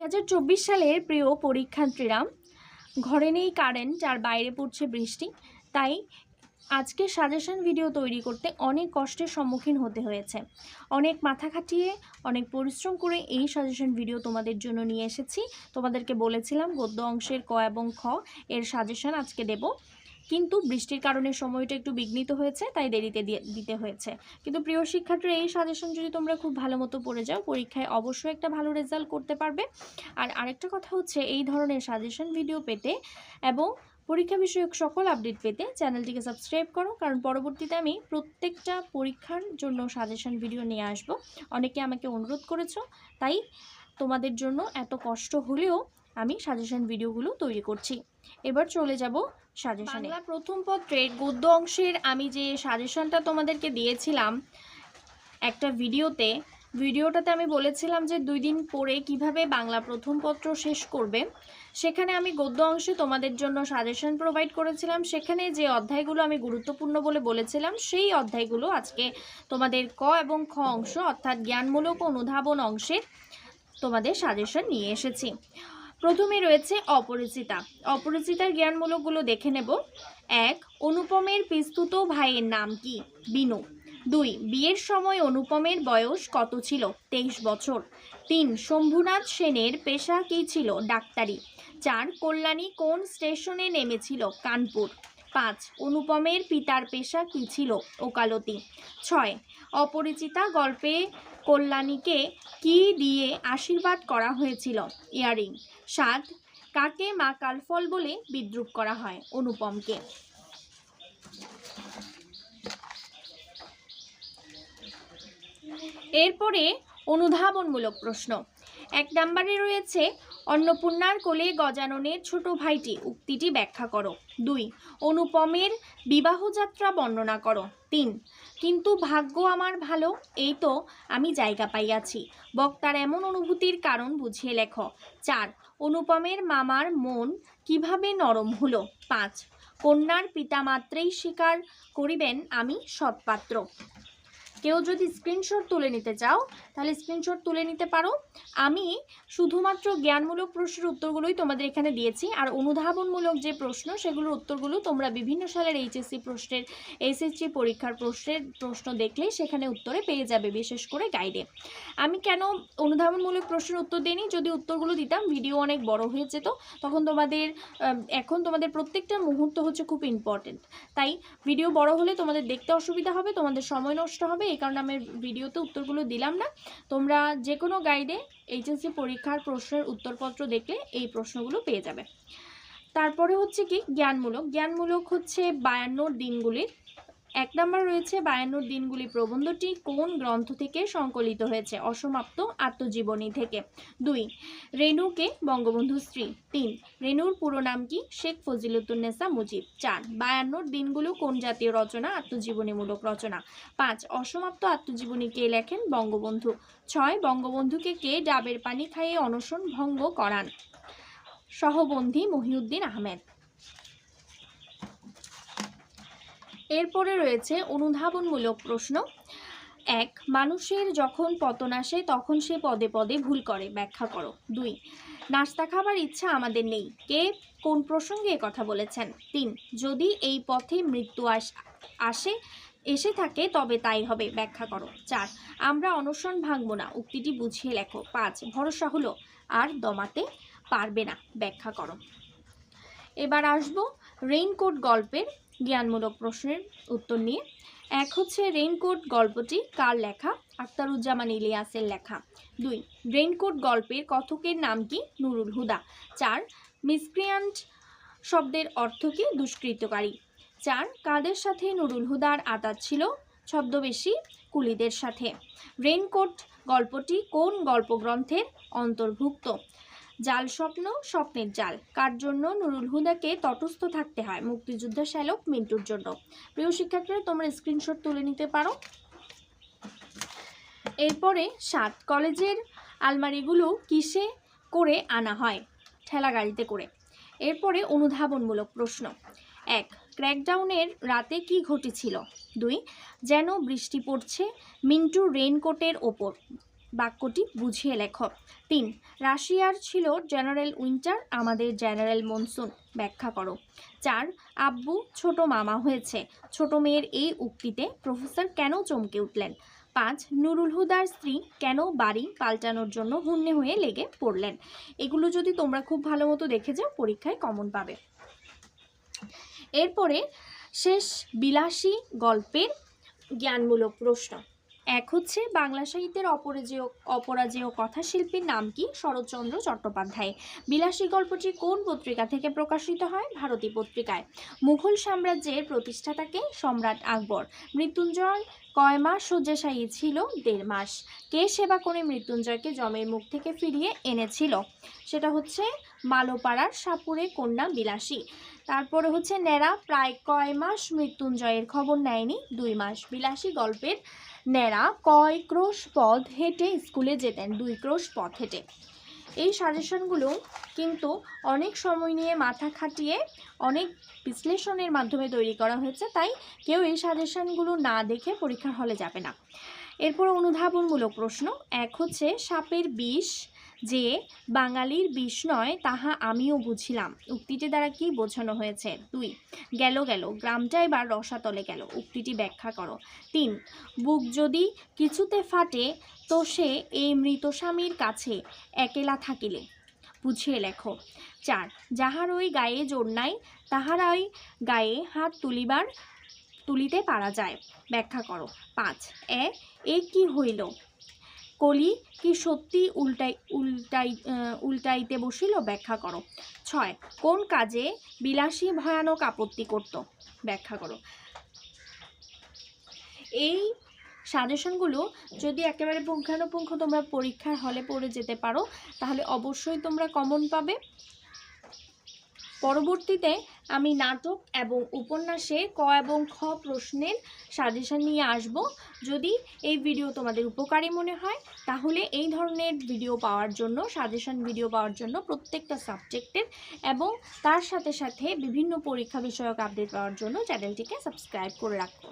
2024 সালের প্রিয় পরীক্ষার্থীরা, ঘরে নেই কারেন্ট আর বাইরে পড়ছে বৃষ্টি। তাই আজকে সাজেশন ভিডিও তৈরি করতে অনেক কষ্টের সম্মুখীন হতে হয়েছে। অনেক মাথা খাটিয়ে অনেক পরিশ্রম করে এই সাজেশন ভিডিও তোমাদের জন্য নিয়ে এসেছি। তোমাদেরকে বলেছিলাম গদ্য অংশের ক এবং খ এর সাজেশন আজকে দেব, কিন্তু বৃষ্টির কারণে সময়টা একটু বিঘ্নিত হয়েছে, তাই দেরিতে দিতে হয়েছে। কিন্তু প্রিয় শিক্ষার্থীরা, এই সাজেশন যদি তোমরা খুব ভালো মতো পড়ে যাও, পরীক্ষায় অবশ্যই একটা ভালো রেজাল্ট করতে পারবে। আর আরেকটা কথা হচ্ছে, এই ধরনের সাজেশন ভিডিও পেতে এবং পরীক্ষা বিষয়ক সকল আপডেট পেতে চ্যানেলটিকে সাবস্ক্রাইব করো, কারণ পরবর্তীতে আমি প্রত্যেকটা পরীক্ষার জন্য সাজেশন ভিডিও নিয়ে আসব। অনেকে আমাকে অনুরোধ করেছো, তাই তোমাদের জন্য এত কষ্ট হলেও আমি সাজেশন ভিডিওগুলো তৈরি করছি। এবার চলে যাব সাজেশনে। বাংলা প্রথম পত্রের গদ্য অংশের আমি যে সাজেশনটা তোমাদেরকে দিয়েছিলাম একটা ভিডিওটাতে আমি বলেছিলাম যে 2 দিন পরে কিভাবে বাংলা প্রথম পত্র শেষ করবে। সেখানে আমি গদ্য অংশে তোমাদের জন্য সাজেশন প্রোভাইড করেছিলাম। সেখানে যে অধ্যায়গুলো আমি গুরুত্বপূর্ণ বলে বলেছিলাম, সেই অধ্যায়গুলো আজকে তোমাদের ক এবং খ অংশ অর্থাৎ জ্ঞানমূলক ও অনুধাবন অংশের তোমাদের সাজেশন নিয়ে এসেছি। প্রথমে রয়েছে অপরিচিতা। অপরিচিতার জ্ঞানমূলকগুলো দেখে নেব। 1. অনুপমের পিস্তুত ভাইয়ের নাম কি? বিনু। 2. বিয়ের সময় অনুপমের বয়স কত ছিল? 23 বছর। 3. শম্ভুনাথ সেনের পেশা কী ছিল? ডাক্তারি। 4. কল্যাণী কোন স্টেশনে নেমেছিল? কানপুর। 5. অনুপমের পিতার পেশা কী ছিল? ওকালতি। 6. অপরিচিতা গল্পে কল্যাণীকে কি দিয়ে আশীর্বাদ করা হয়েছিল? ইয়ারিং। 7. কাকে মা কালফল বলে বিদ্রূপ করা হয়? অনুপমকে। এরপরে অনুধাবনমূলক প্রশ্ন। 1 নম্বরে রয়েছে অন্নপূর্ণার কোলে গজাননের ছোট ভাইটি, উক্তিটি ব্যাখ্যা করো। 2. অনুপমের বিবাহযাত্রা বর্ণনা করো। 3. কিন্তু ভাগ্য আমার ভালো, এই তো আমি জায়গা পাইয়াছি, বক্তার এমন অনুভূতির কারণ বুঝিয়ে লেখো। 4. অনুপমের মামার মন কিভাবে নরম হলো? 5. কন্যার পিতা মাত্রেই স্বীকার করিবেন আমি সৎপাত্র। কেউ যদি স্ক্রিনশট তুলে নিতে চাও তাহলে স্ক্রিনশট তুলে নিতে পারো। আমি শুধুমাত্র জ্ঞানমূলক প্রশ্নের উত্তরগুলোই তোমাদের এখানে দিয়েছি, আর অনুধাবনমূলক যে প্রশ্ন সেগুলোর উত্তরগুলো তোমরা বিভিন্ন সালের এইচএসসি পরীক্ষার প্রশ্ন দেখলে সেখানে উত্তরে পেয়ে যাবে, বিশেষ করে গাইডে। আমি কেন অনুধাবনমূলক প্রশ্নের উত্তর দিইনি? যদি উত্তরগুলো দিতাম ভিডিও অনেক বড় হয়ে যেত, তখন এখন তোমাদের প্রত্যেকটা মুহূর্ত হচ্ছে খুব ইম্পর্টেন্ট। তাই ভিডিও বড় হলে তোমাদের দেখতে অসুবিধা হবে, তোমাদের সময় নষ্ট হবে, এই কারণে আমি ভিডিওতে উত্তরগুলো দিলাম না। তোমরা যে কোনো গাইডে এইচএসসি পরীক্ষার প্রশ্নের উত্তরপত্র দেখলে এই প্রশ্নগুলো পেয়ে যাবে। তারপরে হচ্ছে কি জ্ঞানমূলক হচ্ছে 52 দিনগুলির। 1 নম্বর রয়েছে 52 দিনগুলি প্রবন্ধটি কোন গ্রন্থ থেকে সংকলিত হয়েছে? অসমাপ্ত আত্মজীবনী থেকে। 2. রেণুকে বঙ্গবন্ধুর স্ত্রী। 3. রেণুর পুরো নাম কি? শেখ ফজিলতুন্নেসা মুজিব। 4. 52 দিনগুলো কোন জাতীয় রচনা? আত্মজীবনীমূলক রচনা। 5. অসমাপ্ত আত্মজীবনী কে লেখেন? বঙ্গবন্ধু। 6. বঙ্গবন্ধুকে কে ডাবের পানি খাইয়ে অনশন ভঙ্গ করান? সহবন্ধী মহিউদ্দিন আহমেদ। এরপরে রয়েছে অনুধাবনমূলক প্রশ্ন। 1. মানুষের যখন পতন আসে তখন সে পদে পদে ভুল করে, ব্যাখ্যা করো। 2. নাস্তা খাবার ইচ্ছা আমাদের নেই, কে কোন প্রসঙ্গে কথা বলেছেন? 3. যদি এই পথে মৃত্যু এসে থাকে তবে তাই হবে, ব্যাখ্যা করো। 4. আমরা অনশন ভাঙব না, উক্তিটি বুঝিয়ে লেখো। 5. ভরসা হলো আর দমাতে পারবে না, ব্যাখ্যা করো। এবার আসবো রেইনকোট গল্পের জ্ঞানমূলক প্রশ্নের উত্তর নিয়ে। 1 হচ্ছে রেইনকোট গল্পটি কার লেখা? আখতারুজ্জামান ইলিয়াসের লেখা। 2. রেইনকোট গল্পের কথকের নাম কি? নুরুল হুদা। 4. মিসক্রিয়ান্ট শব্দের অর্থ কি? দুষ্কৃতকারী। 4. কাদের সাথে নুরুল হুদার আঁতাত ছিল? ছদ্মবেশী কুলিদের সাথে। রেইনকোট গল্পটি কোন গল্পগ্রন্থের অন্তর্ভুক্ত? জাল স্বপ্ন, স্বপ্নের জাল। কার জন্য নুরুল হুদাকে তটস্থ থাকতে হয়? মুক্তিযোদ্ধা শ্যালক মিন্টুর জন্য। প্রিয় শিক্ষার্থীরা, তোমরা স্ক্রিনশট তুলে নিতে পারো। এরপরে 7. কলেজের আলমারিগুলো কিসে করে আনা হয়? ঠেলা গাড়িতে করে। এরপরে অনুধাবনমূলক প্রশ্ন। 1. ক্র্যাকডাউনের রাতে কি ঘটেছিল? 2. যেন বৃষ্টি পড়ছে মিন্টুর রেইনকোটের ওপর। বাক্যটি বুঝিয়ে লেখো। 3. রাশিয়ার ছিল জেনারেল উইন্টার, আমাদের জেনারেল মনসুন। ব্যাখ্যা করো। 4. আব্বু ছোট মামা হয়েছে। ছোট মেয়ের এই উক্তিতে প্রফেসর কেন চমকে উঠলেন? 5. নুরুল হুদার স্ত্রী কেন বাড়ি পাল্টানোর জন্য হুন্নে হয়ে লেগে পড়লেন? এগুলো যদি তোমরা খুব ভালো মতো দেখে যাও পরীক্ষায় কমন পাবে। এরপরে শেষ বিলাসী গল্পের জ্ঞানমূলক প্রশ্ন। এক হচ্ছে বাংলা সাহিত্যের অপরাজেয় কথাশিল্পীর নাম কি? শরৎচন্দ্র চট্টোপাধ্যায়। বিলাসী গল্পটি কোন পত্রিকা থেকে প্রকাশিত হয়? ভারতী পত্রিকায়। মুঘল সাম্রাজ্যের প্রতিষ্ঠাতাকে? সম্রাট আকবর। মৃত্যুঞ্জয় কয় মাস শয্যাশায়ী ছিল? 1.5 মাস। কে সেবা করে মৃত্যুঞ্জয়কে যমের মুখ থেকে ফিরিয়ে এনেছিল? সেটা হচ্ছে মালোপাড়ার সাপুড়ে কন্যা বিলাসী। তারপরে হচ্ছে ন্যাড়া প্রায় কয় মাস মৃত্যুঞ্জয়ের খবর নেয়নি? 2 মাস। বিলাসী গল্পের ন্যাড়া কয় ক্রোশ পথ হেঁটে স্কুলে যেতেন? 2 ক্রোশ পথ হেঁটে। এই সাজেশনগুলো কিন্তু অনেক সময় নিয়ে মাথা খাটিয়ে অনেক বিশ্লেষণের মাধ্যমে তৈরি করা হয়েছে, তাই কেউ এই সাজেশনগুলো না দেখে পরীক্ষার হলে যাবে না। এরপর অনুধাবনমূলক প্রশ্ন। এক হচ্ছে সাপের বিষ যে বাঙালির বিষ নয় তাহা আমিও বুঝিলাম, উক্তিটি দ্বারা কি বোঝানো হয়েছে? 2. গেল গেল গ্রামটা এবার রসাতলে গেল, উক্তিটি ব্যাখ্যা করো। 3. বুক যদি কিছুতে ফাটে তো সে এই মৃত স্বামীর কাছে একেলা থাকিলে, বুঝিয়ে লেখো। 4. যাহার ওই গায়ে জোর নাই তাহার ওই গায়ে হাত তুলিতে পারা যায়, ব্যাখ্যা করো। 5. এ কি হইল? কলি কি সত্যি উল্টাইতে বসিল, ব্যাখ্যা করো। 6. কোন কাজে বিলাসী ভয়ানক আপত্তি করত, ব্যাখ্যা করো। এই সাজেশনগুলো যদি একেবারে পুঙ্খানুপুঙ্খ তোমরা পরীক্ষার হলে পড়ে যেতে পারো তাহলে অবশ্যই তোমরা কমন পাবে। পরবর্তীতে আমি নাটক এবং উপন্যাসে ক এবং খ প্রশ্নের সাজেশন নিয়ে আসব। যদি এই ভিডিও তোমাদের উপকারী মনে হয় তাহলে এই ধরনের ভিডিও পাওয়ার জন্য, সাজেশন ভিডিও পাওয়ার জন্য প্রত্যেকটা সাবজেক্টের এবং তার সাথে সাথে বিভিন্ন পরীক্ষা বিষয়ক আপডেট পাওয়ার জন্য চ্যানেলটিকে সাবস্ক্রাইব করে রাখো।